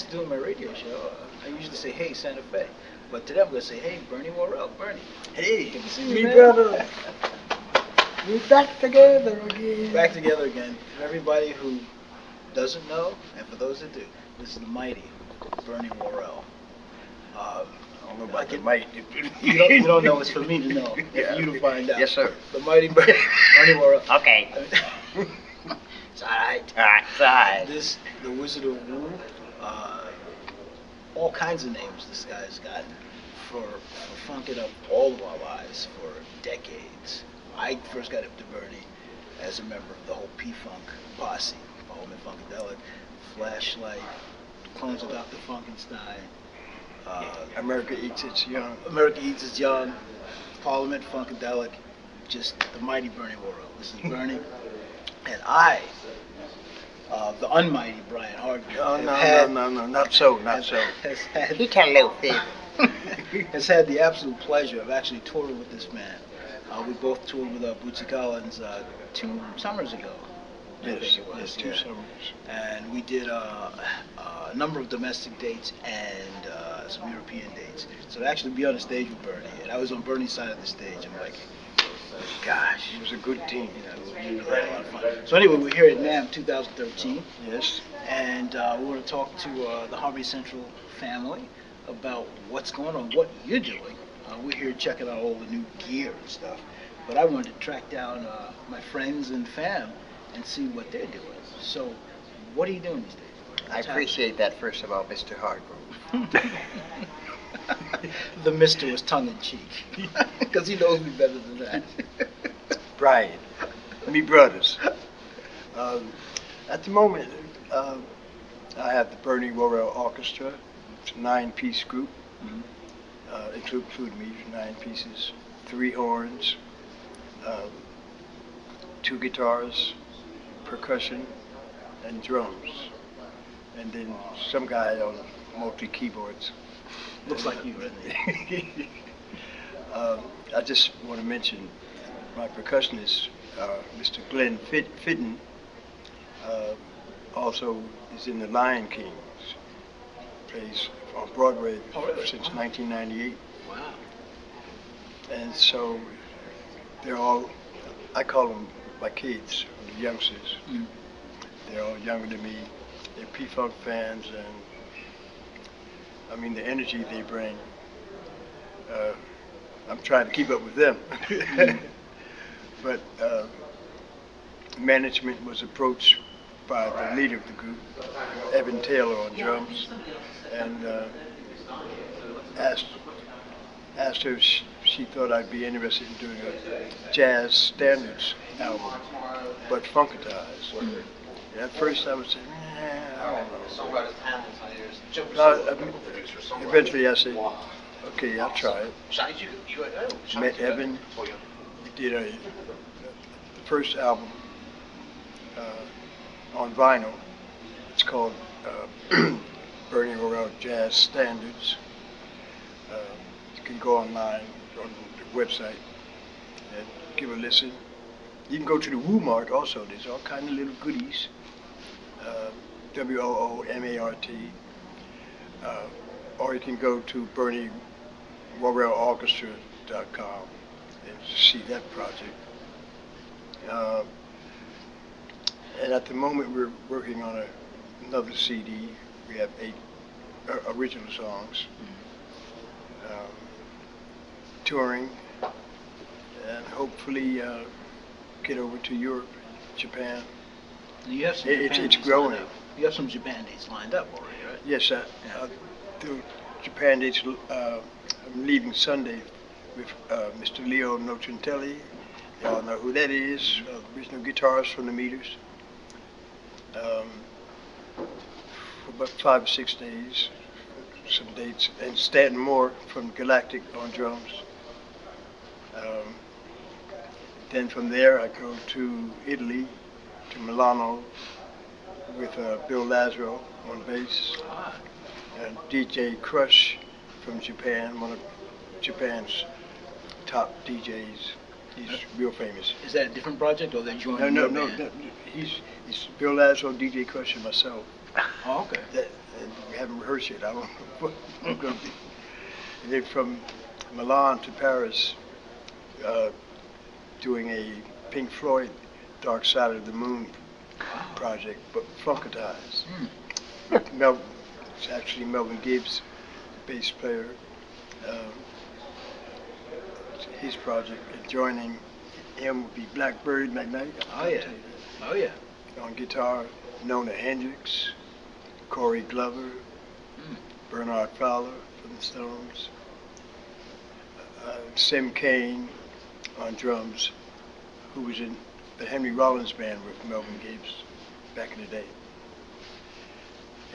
to doing my radio show, I usually say, hey, Santa Fe. But today I'm going to say, hey, Bernie Worrell. Bernie. Hey, good to see you, me man. brother. We back together again. Back together again. For everybody who doesn't know, and for those that do, this is the mighty Bernie Worrell. I don't know about the mighty. You don't know. It's for me to know. Yeah. For you to find out. Yes, sir. The mighty Bernie Worrell. Okay. It's all right. All right. It's all right. This, the Wizard of Woo, all kinds of names this guy's got for funking up all of our lives for decades. I first got up to Bernie as a member of the whole P-Funk posse, Parliament-Funkadelic, Flashlight, Clones of Dr. Funkenstein, America Eats Its Young. America Eats Its Young, Parliament-Funkadelic, just the mighty Bernie Worrell. This is Bernie. And I, the unmighty Brian Hardgroove. Oh, no, not so. He can live has had the absolute pleasure of actually touring with this man. We both toured with Bootsy Collins 2 summers ago. Yes, 2 summers. And we did a number of domestic dates and some European dates. So to actually be on the stage with Bernie, and I was on Bernie's side of the stage, I'm like, gosh, It was a good team. we really had a lot of fun. So anyway, we're here at NAMM 2013. Yes. And we want to talk to the Harvey Central family about what's going on, what you're doing. We're here checking out all the new gear and stuff. But I wanted to track down my friends and fam and see what they're doing. So, what are you doing these days? I appreciate that, first of all, Mr. Hardgroove. The Mr. was tongue-in-cheek, because he knows me better than that. Brian, me brothers. At the moment, I have the Bernie Worrell Orchestra. It's a 9-piece group, including me, 9 pieces, 3 horns, 2 guitars, percussion, and drums, and then some guy on multi-keyboards. Looks like you, doesn't I just want to mention my percussionist, Mr. Glenn Fitton, also is in the Lion Kings. Plays on Broadway since 1998. Wow. And so they're all, I call them my kids, the youngsters. They're all younger than me. They're P-Funk fans, and I mean the energy they bring. I'm trying to keep up with them. But management was approached by the leader of the group, Evan Taylor on drums, and asked her if she thought I'd be interested in doing a jazz standards album, but funkatized. And at first I was saying, I don't know. Eventually I said, okay, I'll try it. Met Evan. We did the first album on vinyl. It's called Bernie Worrell Jazz Standards. You can go online on the website and give a listen. You can go to the Woomart also. There's all kinds of little goodies. WOOMART. Or you can go to BernieWorrellOrchestra.com and see that project. And at the moment we're working on another CD. We have 8 original songs. Touring, and hopefully get over to Europe, Japan. You have some It's growing. You have some Japan dates lined up already, right? Yes, the Japan dates. I'm leaving Sunday with Mr. Leo Nochentelli. Y'all know who that is. Original guitarist from the Meters. For about 5 or 6 days, some dates, and Stanton Moore from Galactic on drums. Then from there I go to Italy, to Milano, with Bill Laswell on bass, and DJ Crush from Japan, one of Japan's top DJs. He's real famous. Is that a different project, or they joined? No. He's Bill Laswell, DJ Crush, and myself. Oh, okay. And we haven't rehearsed yet. I don't know what I'm going to do. And then from Milan to Paris, doing a Pink Floyd Dark Side of the Moon project, but Funkadelic. Melvin, it's actually Melvin Gibbs, bass player. His project, and joining him would be Blackbird McKnight. Oh yeah. Oh yeah. On guitar, Nona Hendrix, Corey Glover, Bernard Fowler from the Stones, Sim Kane on drums, who was in the Henry Rollins band with Melvin Gibbs back in the day.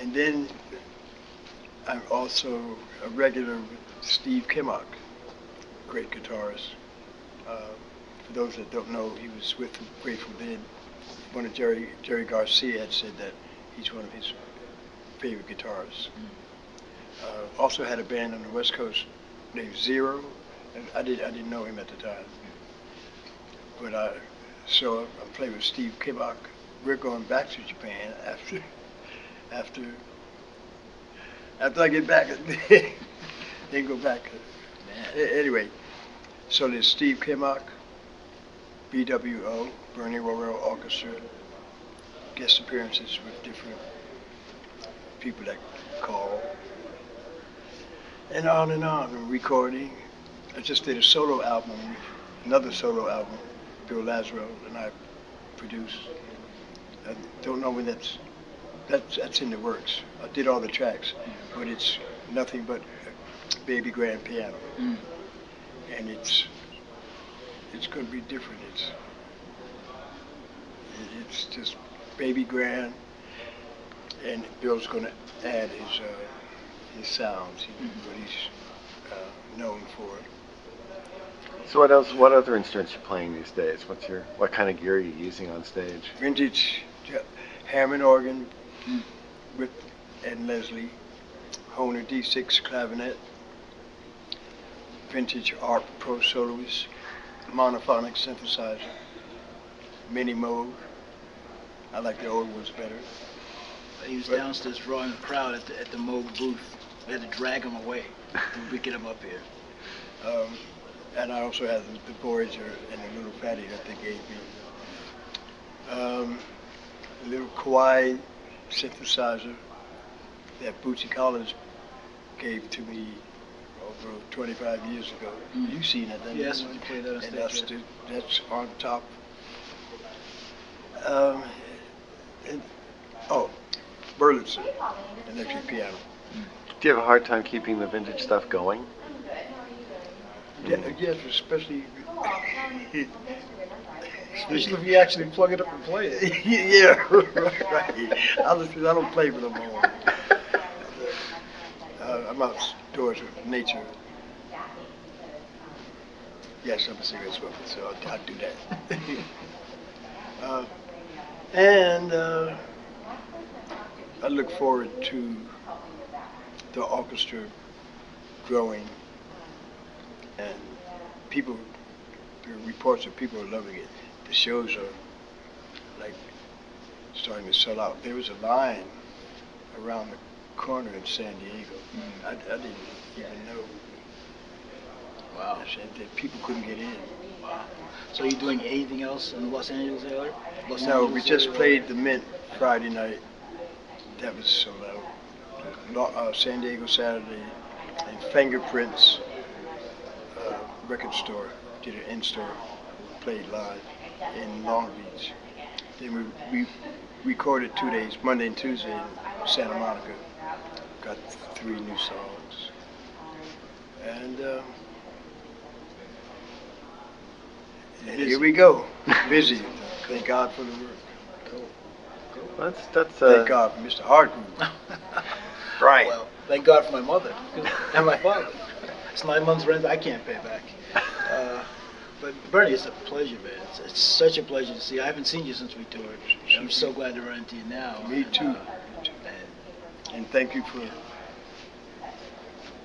And then I'm also a regular with Steve Kimmock, great guitarist. For those that don't know, he was with the Grateful Dead. One of Jerry Garcia had said that he's one of his favorite guitarists. Also had a band on the West Coast named Zero, and I didn't know him at the time. But so I'm playing with Steve Kimmock. We're going back to Japan after I get back. Then go back. Anyway, so there's Steve Kimmock, BWO, Bernie Worrell Orchestra, guest appearances with different people that call, and on and on. And recording. I just did a solo album, another solo album, Bill Laswell and I produced. I don't know when that's in the works. I did all the tracks, but it's nothing but a baby grand piano, and it's going to be different. It's just baby grand, and Bill's going to add his sounds, what he's known for. So what other instruments are you playing these days? What kind of gear are you using on stage? Vintage Hammond organ with and Leslie, Hohner D6 clavinet, vintage ARP Pro Soloist, monophonic synthesizer, mini Moog. I like the old ones better. He was downstairs drawing a crowd at the Moog booth. We had to drag him away to get him up here. And I also had the Voyager and the little Fatty that they gave me. A little Kawai synthesizer that Bootsy Collins gave to me over 25 years ago. You've seen it, haven't you? Yes, we played that on stage. And that's on top. Berlitz, electric piano. Do you have a hard time keeping the vintage stuff going? Yeah, yes, especially Especially if you actually plug it up and play it. yeah, right. I don't play with them all. I'm outdoors with nature. Yes, I'm a cigarette smoker, so I'll do that. And I look forward to the orchestra growing, and the reports of people are loving it. The shows are like starting to sell out. There was a line around the corner in San Diego. I didn't even know. Wow. That people couldn't get in. Wow. So are you doing anything else in the Los Angeles area? No, we just played the Mint Friday night. That was sold out. San Diego Saturday, and Fingerprints record store did an in-store, played live in Long Beach. Then we recorded 2 days, Monday and Tuesday in Santa Monica. Got 3 new songs. And here we go. Busy. Thank God for the work. Cool. That's Thank God for Mr. Hardgroove. Right. Well, thank God for my mother and my father. It's 9 months rent I can't pay back. But Bernie, it's a pleasure, man. It's such a pleasure to see you. I haven't seen you since we toured. I'm so glad to run into you now. Me too. And thank you for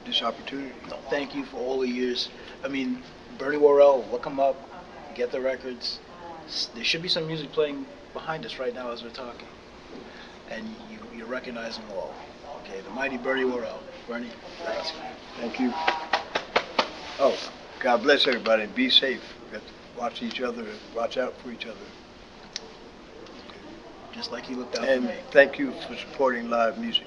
this opportunity. No, thank you for all the years. I mean, Bernie Worrell, look him up, get the records. There should be some music playing behind us right now as we're talking. and you recognize them all. Okay, the mighty Bernie Worrell. Bernie, thanks. Thank you. Oh, God bless everybody. Be safe. We got to watch each other and watch out for each other. Just like you looked out for And me. thank you for supporting live music.